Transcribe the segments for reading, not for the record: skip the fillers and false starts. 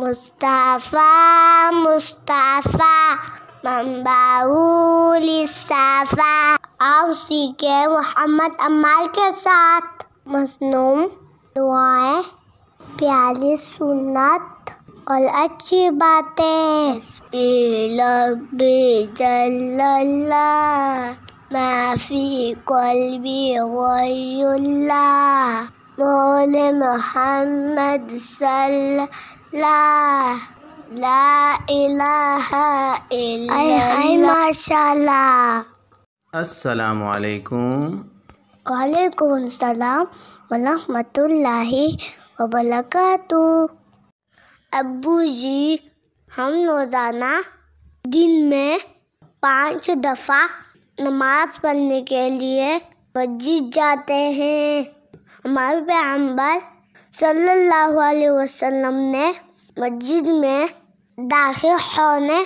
مصطفیٰ مصطفیٰ منبعُ للصفا۔ آؤ سیکھیں محمد عمال کے ساتھ مصنوع دعائیں، پیاری سنت اور اچھی باتیں۔ حسبی ربی جل اللہ ما فی قلبی غیر اللہ مولى محمد صلی اللہ لا الہ الا اللہ۔ ماشاء اللہ۔ السلام علیکم۔ وعلیکم السلام ورحمۃ اللہ وبرکاتہ۔ ابو جی، ہم روزانہ دن میں 5 دفعہ نماز پڑھنے کے لیے مسجد جاتے ہیں۔ ہمارے پیغمبر صلی اللہ علیہ وسلم نے مسجد میں داخل ہونے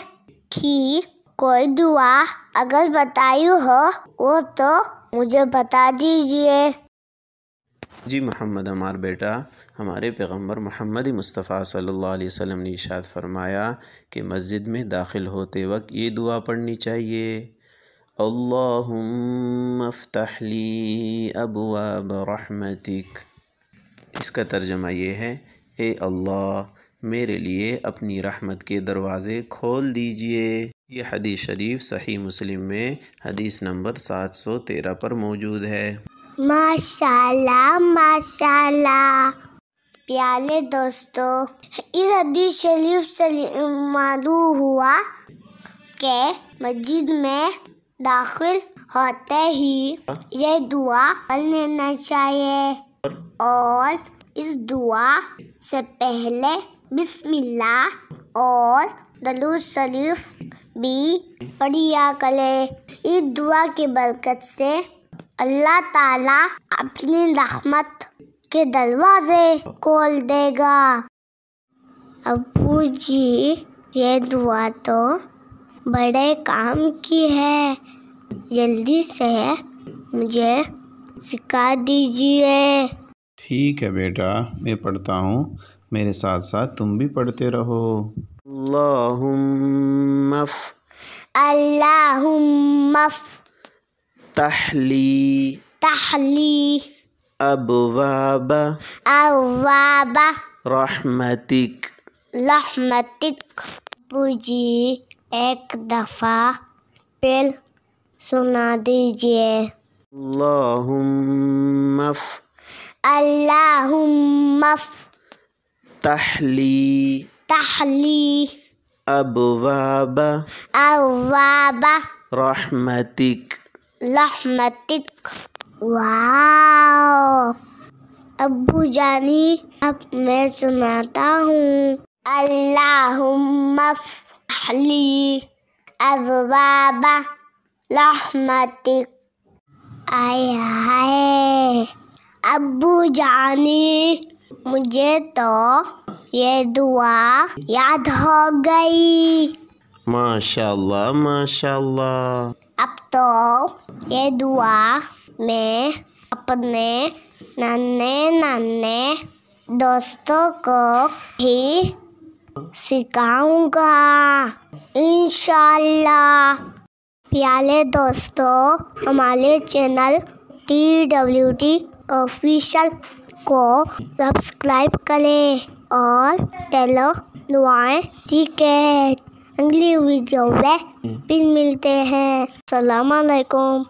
کی کوئی دعا اگر بتائی ہو وہ تو مجھے بتا دیجیے۔ جی محمد عمار بیٹا، ہمارے پیغمبر محمد مصطفیٰ صلی اللہ علیہ وسلم نے ارشاد فرمایا کہ مسجد میں داخل ہوتے وقت یہ دعا پڑھنی چاہیے، اللہم افتح لی ابواب رحمتک۔ اس کا ترجمہ یہ ہے، اے اللہ میرے لیے اپنی رحمت کے دروازے کھول دیجئے۔ یہ حدیث شریف صحیح مسلم میں حدیث نمبر 713 پر موجود ہے۔ ماشاءاللہ ماشاءاللہ۔ پیارے دوستو، اس حدیث شریف سے معلوم ہوا کہ مسجد میں داخل ہوتے ہی یہ دعا پڑھ لینا چاہیے، اور اس دعا سے پہلے بسم اللہ اور درود شریف بھی پڑھیا کرے۔ اس دعا کی برکت سے اللہ تعالیٰ اپنی رحمت کے دروازے کھول دے گا۔ ابو جی، یہ دعا تو بڑے کام کی ہے، جلدی سے مجھے سکھا دیجیے۔ ٹھیک ہے بیٹا، میں پڑھتا ہوں، میرے ساتھ ساتھ تم بھی پڑھتے رہو۔ اللہم اللہم افتح لی ابواب رحمتک۔ ابو جی، ایک دفعہ پھر سنا دیجیے۔ اللہم افتح لی ابواب رحمتک۔ واو! ابو جانی، اب میں سناتا ہوں۔ اللہم افتح لی ابواب رحمتک۔ آئے ہائے ابو جانی، مجھے تو یہ دعا یاد ہو گئی۔ ماشاء اللہ ماشاء اللہ۔ اب تو یہ دعا میں اپنے ننھے دوستوں کو بھی سکھاؤں گا انشاءاللہ۔ پیارے دوستو، ہمارے چینل TWT آفیشل کو سبسکرائب کریں اور چلو دعائیں سیکھیں۔ اگلی ویڈیو میں پھر ملتے ہیں۔ السلام علیکم۔